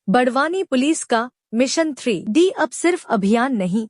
Barwani police का mission 3D अब सिर्फ अभियान नहीं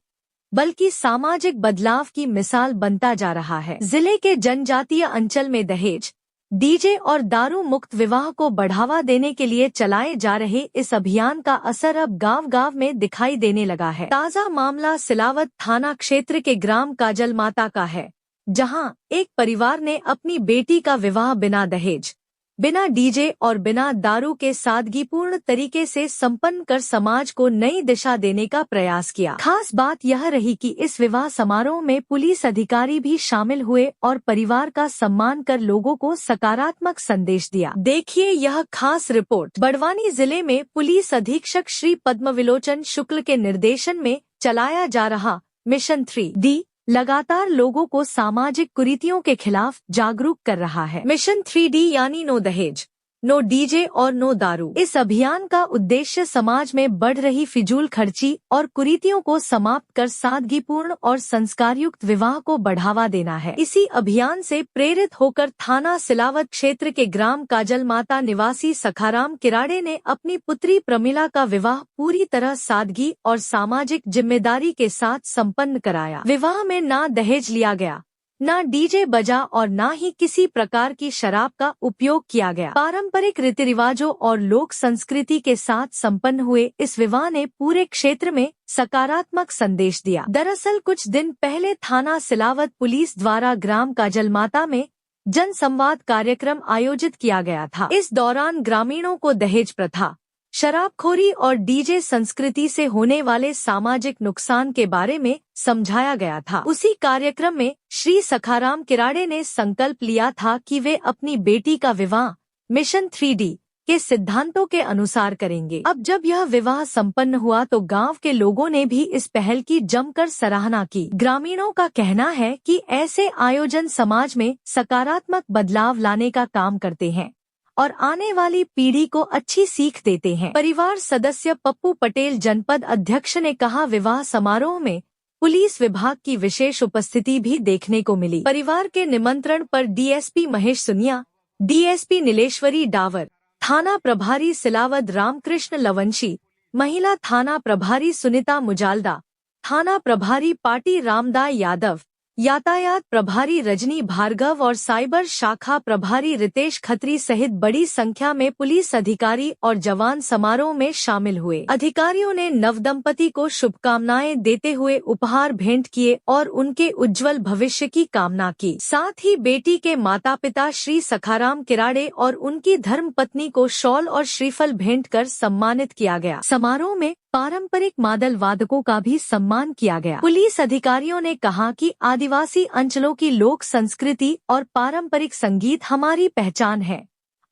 बल्कि सामाजिक बदलाव की मिसाल बनता जा रहा है। जिले के जनजातीय अंचल में दहेज, डीजे और दारू मुक्त विवाह को बढ़ावा देने के लिए चलाए जा रहे इस अभियान का असर अब गांव-गांव में दिखाई देने लगा है। ताज़ा मामला सिलावत थाना क्षेत्र के ग्राम काजल माता का है, जहां एक परिवार ने अपनी बेटी का विवाह बिना दहेज, बिना डीजे और बिना दारू के सादगीपूर्ण तरीके से संपन्न कर समाज को नई दिशा देने का प्रयास किया। खास बात यह रही कि इस विवाह समारोह में पुलिस अधिकारी भी शामिल हुए और परिवार का सम्मान कर लोगों को सकारात्मक संदेश दिया। देखिए यह खास रिपोर्ट। बड़वानी जिले में पुलिस अधीक्षक श्री पद्मविलोचन शुक्ल के निर्देशन में चलाया जा रहा मिशन 3D लगातार लोगों को सामाजिक कुरीतियों के खिलाफ जागरूक कर रहा है। मिशन 3D यानी नो दहेज, नो डीजे और नो दारू। इस अभियान का उद्देश्य समाज में बढ़ रही फिजूल खर्ची और कुरीतियों को समाप्त कर सादगीपूर्ण और संस्कारयुक्त विवाह को बढ़ावा देना है। इसी अभियान से प्रेरित होकर थाना सिलावत क्षेत्र के ग्राम काजल माता निवासी सखाराम किराड़े ने अपनी पुत्री प्रमिला का विवाह पूरी तरह सादगी और सामाजिक जिम्मेदारी के साथ संपन्न कराया। विवाह में ना दहेज लिया गया, ना डीजे बजा और ना ही किसी प्रकार की शराब का उपयोग किया गया। पारंपरिक रीति रिवाजों और लोक संस्कृति के साथ संपन्न हुए इस विवाह ने पूरे क्षेत्र में सकारात्मक संदेश दिया। दरअसल कुछ दिन पहले थाना सिलावत पुलिस द्वारा ग्राम काजल माता में जन संवाद कार्यक्रम आयोजित किया गया था। इस दौरान ग्रामीणों को दहेज प्रथा, शराबखोरी और डीजे संस्कृति से होने वाले सामाजिक नुकसान के बारे में समझाया गया था। उसी कार्यक्रम में श्री सखाराम किराड़े ने संकल्प लिया था कि वे अपनी बेटी का विवाह मिशन 3D के सिद्धांतों के अनुसार करेंगे। अब जब यह विवाह संपन्न हुआ तो गांव के लोगों ने भी इस पहल की जमकर सराहना की। ग्रामीणों का कहना है कि ऐसे आयोजन समाज में सकारात्मक बदलाव लाने का काम करते हैं और आने वाली पीढ़ी को अच्छी सीख देते हैं। परिवार सदस्य पप्पू पटेल जनपद अध्यक्ष ने कहा, विवाह समारोह में पुलिस विभाग की विशेष उपस्थिति भी देखने को मिली। परिवार के निमंत्रण पर डीएसपी महेश सुनिया, डीएसपी नीलेश्वरी डावर, थाना प्रभारी सिलावत रामकृष्ण लवंशी, महिला थाना प्रभारी सुनीता मुजालदा, थाना प्रभारी पाटी रामदास यादव, यातायात प्रभारी रजनी भार्गव और साइबर शाखा प्रभारी रितेश खत्री सहित बड़ी संख्या में पुलिस अधिकारी और जवान समारोह में शामिल हुए। अधिकारियों ने नवदंपति को शुभकामनाएं देते हुए उपहार भेंट किए और उनके उज्जवल भविष्य की कामना की। साथ ही बेटी के माता पिता श्री सखाराम किराड़े और उनकी धर्मपत्नी को शॉल और श्रीफल भेंट कर सम्मानित किया गया। समारोह में पारंपरिक मादल वादकों का भी सम्मान किया गया। पुलिस अधिकारियों ने कहा कि आदिवासी अंचलों की लोक संस्कृति और पारंपरिक संगीत हमारी पहचान है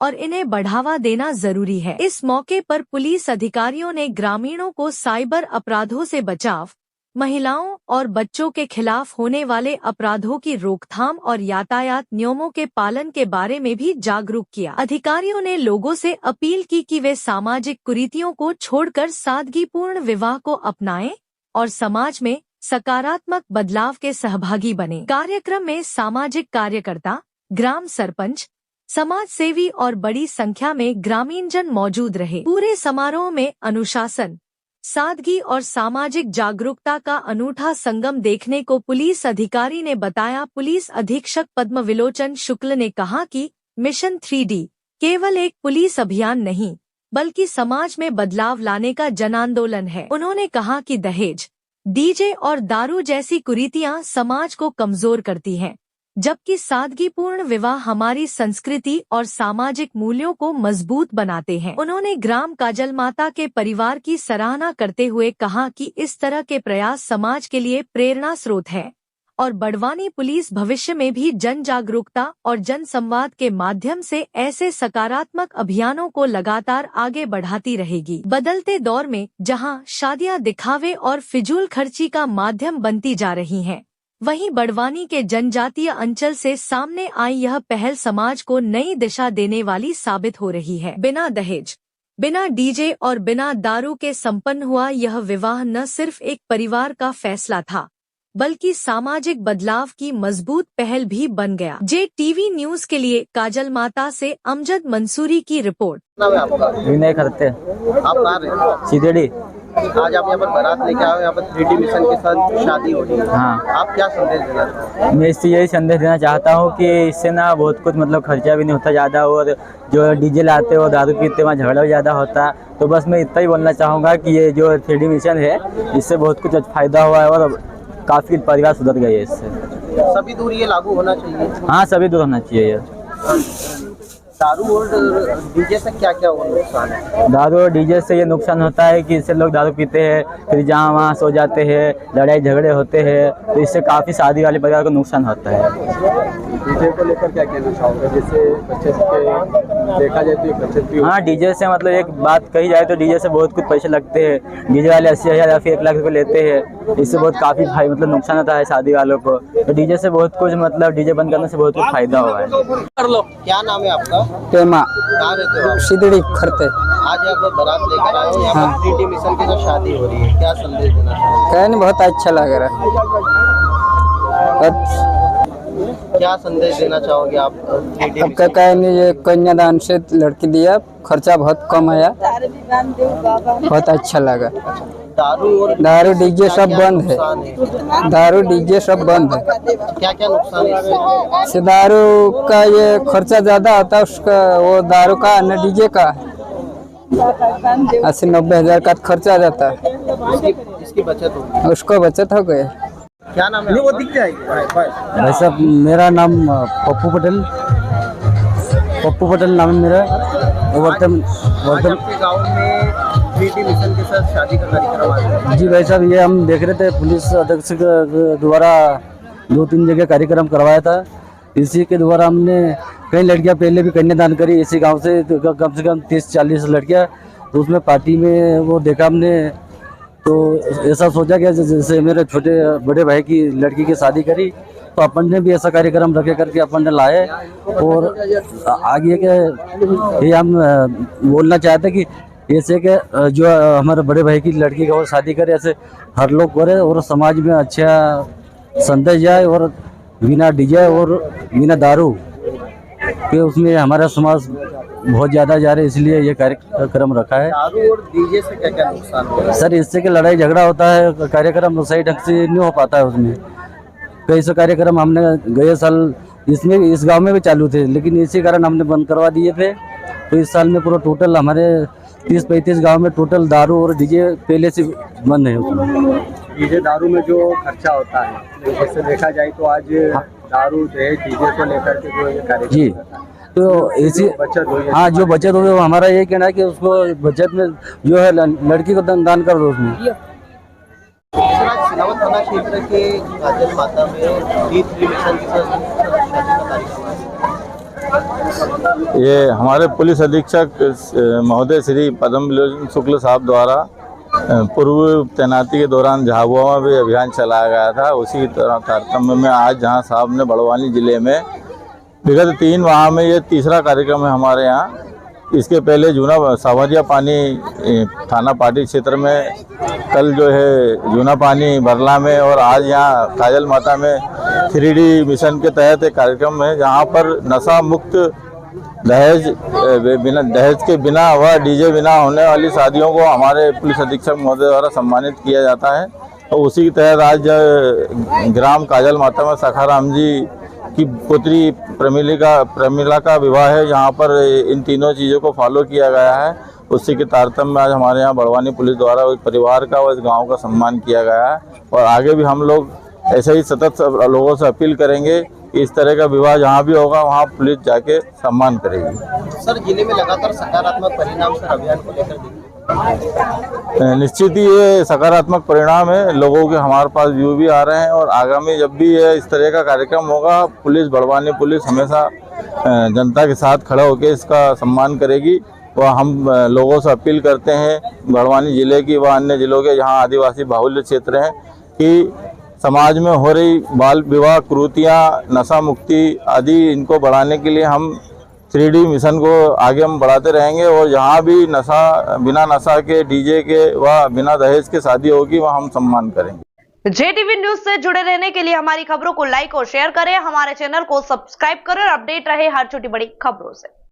और इन्हें बढ़ावा देना जरूरी है। इस मौके पर पुलिस अधिकारियों ने ग्रामीणों को साइबर अपराधों से बचाव, महिलाओं और बच्चों के खिलाफ होने वाले अपराधों की रोकथाम और यातायात नियमों के पालन के बारे में भी जागरूक किया। अधिकारियों ने लोगों से अपील की कि वे सामाजिक कुरीतियों को छोड़कर सादगीपूर्ण विवाह को अपनाएं और समाज में सकारात्मक बदलाव के सहभागी बने। कार्यक्रम में सामाजिक कार्यकर्ता, ग्राम सरपंच, समाज सेवी और बड़ी संख्या में ग्रामीणजन मौजूद रहे। पूरे समारोह में अनुशासन, सादगी और सामाजिक जागरूकता का अनूठा संगम देखने को पुलिस अधिकारी ने बताया। पुलिस अधीक्षक पद्मविलोचन शुक्ल ने कहा कि मिशन 3D केवल एक पुलिस अभियान नहीं बल्कि समाज में बदलाव लाने का जन आंदोलन है। उन्होंने कहा कि दहेज, डीजे और दारू जैसी कुरीतियां समाज को कमजोर करती हैं, जबकि सादगीपूर्ण विवाह हमारी संस्कृति और सामाजिक मूल्यों को मजबूत बनाते हैं। उन्होंने ग्राम काजल माता के परिवार की सराहना करते हुए कहा कि इस तरह के प्रयास समाज के लिए प्रेरणा स्रोत है और बड़वानी पुलिस भविष्य में भी जन जागरूकता और जन संवाद के माध्यम से ऐसे सकारात्मक अभियानों को लगातार आगे बढ़ाती रहेगी। बदलते दौर में जहां शादियां दिखावे और फिजूल खर्ची का माध्यम बनती जा रही हैं, वहीं बड़वानी के जनजातीय अंचल से सामने आई यह पहल समाज को नई दिशा देने वाली साबित हो रही है। बिना दहेज, बिना डीजे और बिना दारू के संपन्न हुआ यह विवाह न सिर्फ एक परिवार का फैसला था बल्कि सामाजिक बदलाव की मजबूत पहल भी बन गया। JTV न्यूज के लिए काजल माता से अमजद मंसूरी की रिपोर्ट। नाम है आपका? विनय खरते। आप कहाँ रहते हो? सीधेड़ी। आज आप यहाँ पर बारात लेके आए हो, यहाँ पर 3D मिशन के साथ शादी हो रही है। हाँ। आप क्या संदेश देना चाहते हैं? मैं इससे यही संदेश देना चाहता हूँ कि इससे ना बहुत कुछ मतलब खर्चा भी नहीं होता ज़्यादा, और जो डीजे लाते हो दारू पीते वहाँ झगड़ा भी ज़्यादा होता। तो बस मैं इतना ही बोलना चाहूँगा कि ये जो 3D मिशन है इससे बहुत कुछ फायदा हुआ है और काफ़ी परिवार सुधर गए इससे। सभी दूर ये लागू होना चाहिए। हाँ, सभी दूर होना चाहिए ये। दारू और डीजे से क्या क्या नुकसान है? दारू और डीजे से ये नुकसान होता है कि इससे लोग दारू पीते हैं, फिर जहाँ वहाँ सो जाते हैं, लड़ाई झगड़े होते हैं, तो इससे काफ़ी शादी वाले परिवार को नुकसान होता है। डीजे को लेकर क्या कहना चाहोगे? जैसे बच्चे देखा जाए तो बच्चे भी। हाँ, डीजे से मतलब एक बात कही जाए तो डीजे से बहुत कुछ पैसे लगते हैं। डीजे वाले 80,000 या फिर 1 लाख रुपये लेते हैं। इससे बहुत काफ़ी मतलब नुकसान होता है शादी वालों को। तो डीजे से बहुत कुछ मतलब डीजे बंद करने से बहुत कुछ फायदा हुआ है। क्या नाम है आपका? पेमा। कहाँ रहते हो आप? सीधेड़ी खरते। आज यहाँ पर बारात लेकर आए हो, यहाँ पर 3D मिशन के साथ शादी हो रही है, क्या संदेश देना चाहोगे? कहने बहुत अच्छा लग रहा है। क्या संदेश देना चाहोगे आप 3D अब क्या कहने, ये कन्यादान से लड़की दिया, खर्चा बहुत कम आया, बहुत अच्छा लगा। दारू डीजे सब बंद है। दारू डीजे सब बंद है। क्या क्या नुकसान है से दारू का ये खर्चा ज्यादा होता है उसका, वो दारू का न डीजे का 80-90 हज़ार का खर्चा आ जाता है। इसकी बचत होगी। उसको बचत हो गए। क्या नाम है? वो दिख जाएगी। भाई साहब, मेरा नाम पप्पू पटेल नाम है मेरा। आज आपके गांव में 3D मिशन के साथ शादी का कार्यक्रम आ जी भाई साहब, ये हम देख रहे थे, पुलिस अधीक्षक द्वारा 2-3 जगह कार्यक्रम करवाया था। इसी के द्वारा हमने कई लड़कियां पहले भी कन्यादान करी इसी गांव से, तो कम से कम 30-40 लड़कियां। तो उसमें पार्टी में वो देखा हमने, तो ऐसा सोचा कि जैसे मेरे छोटे बड़े भाई की लड़की की शादी करी, तो अपन ने भी ऐसा कार्यक्रम रखे करके अपन ने लाए। और आगे के ये हम बोलना चाहते कि ऐसे के जो हमारे बड़े भाई की लड़की का और शादी करे, ऐसे हर लोग करे और समाज में अच्छा संदेश जाए, और बिना डीजे और बिना दारू के उसमें हमारा समाज बहुत ज़्यादा जा रहा है, इसलिए ये कार्यक्रम रखा है। दारू और डीजे से क्या क्या नुकसान होगा? सर, इससे कि लड़ाई झगड़ा होता है, कार्यक्रम सही ढंग से नहीं हो पाता है। उसमें कई से कार्यक्रम हमने गए साल इसमें इस गांव में भी चालू थे, लेकिन इसी कारण हमने बंद करवा दिए थे। तो इस साल में पूरा टोटल हमारे 30-35 गांव में टोटल दारू और डीजे पहले से बंद है। उसमें डीजे दारू में जो खर्चा होता है, जैसे देखा जाए तो आज दारू डीजे को लेकर के जो ये कार्यक्रम जी, तो इसी बचत हुई। हाँ, जो बचत हुई वो हमारा ये कहना है कि उसको बचत में जो है लड़की को दान कर दो उसमें। सिलावट थाना क्षेत्र के काजल माता में 3D मिशन के साथ शादी का कार्यक्रम है। ये हमारे पुलिस अधीक्षक महोदय श्री पद्म विलोचन शुक्ल साहब द्वारा पूर्व तैनाती के दौरान झाबुआ में भी अभियान चलाया गया था। उसी तरह तारतम्य में आज जहां साहब ने बड़वानी जिले में विगत 3 माह में ये तीसरा कार्यक्रम है हमारे यहाँ। इसके पहले जूना सावरिया पानी थाना पाटी क्षेत्र में, कल जो है जूना पानी बरला में, और आज यहाँ काजल माता में 3D मिशन के तहत एक कार्यक्रम है जहाँ पर नशा मुक्त दहेज के बिना व डीजे बिना होने वाली शादियों को हमारे पुलिस अधीक्षक महोदय द्वारा सम्मानित किया जाता है। तो उसी के तहत आज ग्राम काजल माता में सखाराम जी की पुत्री प्रमिला का विवाह है, जहाँ पर इन तीनों चीज़ों को फॉलो किया गया है। उसी के तारतम्य में आज हमारे यहाँ बड़वानी पुलिस द्वारा उस परिवार का और इस गांव का सम्मान किया गया है। और आगे भी हम लोग ऐसे ही सतत लोगों से अपील करेंगे कि इस तरह का विवाह जहाँ भी होगा वहाँ पुलिस जाके सम्मान करेगी। सर, जिले में लगातार सकारात्मक परिणाम सर अभियान को लेकर निश्चित ही ये सकारात्मक परिणाम है। लोगों के हमारे पास व्यू भी आ रहे हैं, और आगामी जब भी ये इस तरह का कार्यक्रम होगा, पुलिस बड़वानी पुलिस हमेशा जनता के साथ खड़ा होकर इसका सम्मान करेगी। और हम लोगों से अपील करते हैं बड़वानी जिले की व अन्य जिलों के जहां आदिवासी बाहुल्य क्षेत्र हैं कि समाज में हो रही बाल विवाह, कुरीतियाँ, नशा मुक्ति आदि, इनको बढ़ाने के लिए हम 3D मिशन को आगे हम बढ़ाते रहेंगे। और जहाँ भी बिना नशा के, डीजे के व बिना दहेज के शादी होगी वहाँ हम सम्मान करेंगे। JTV न्यूज से जुड़े रहने के लिए हमारी खबरों को लाइक और शेयर करें, हमारे चैनल को सब्सक्राइब करें और अपडेट रहे हर छोटी बड़ी खबरों से।